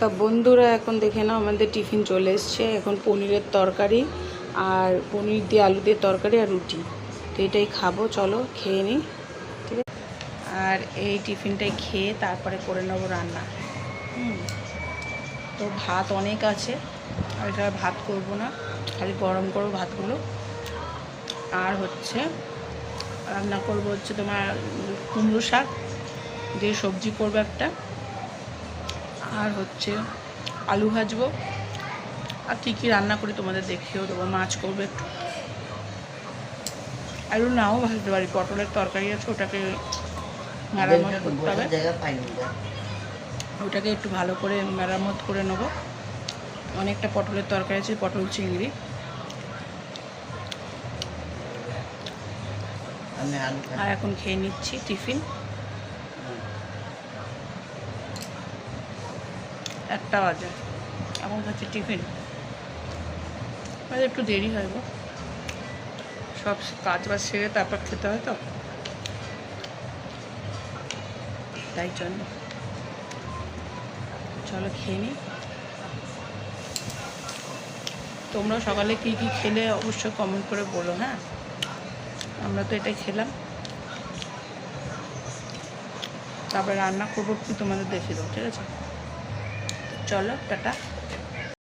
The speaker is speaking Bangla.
তা বন্ধুরা এখন দেখে নাও আমাদের টিফিন চলে এসছে। এখন পনিরের তরকারি আর পনির দিয়ে আলু দিয়ে তরকারি আর রুটি, তো এটাই খাবো। চলো খেয়ে নিই, ঠিক আছে? আর এই টিফিনটাই খেয়ে তারপরে করে নেবো রান্না। তো ভাত অনেক আছে, আর এটা ভাত করবো না, খালি গরম করবো ভাতগুলো। আর হচ্ছে রান্না করবো হচ্ছে তোমার কুমড়ো শাক দিয়ে সবজি করবো একটা, আর হচ্ছে আলু ভাজবো, আর কী কী রান্না করি তোমাদের দেখিয়েও দেবো। মাছ করবো একটু, আলু নাও ভাজতে পারি। পটলের তরকারি আছে, ওটাকে মেরামত করতে হবে, ওটাকে একটু ভালো করে মেরামত করে নেবো। অনেকটা পটলের তরকারি আছে, পটল চিংড়ি। আর এখন খেয়ে নিচ্ছি টিফিন। 1টা বাজে, এখন খাচ্ছি টিফিন। একটু দেরি হয় গো, সব কাজ বাজ সেরে তারপর খেতে হয়, তো তাই জন্য। চলো খেয়ে নিই। তোমরা সকালে কী কী খেলে অবশ্যই কমেন্ট করে বলো। হ্যাঁ, আমরা তো এটাই খেলাম, তারপরে রান্না করবো কি তোমাদের দেখিয়ে দেবো, ঠিক আছে? চলো টাটা।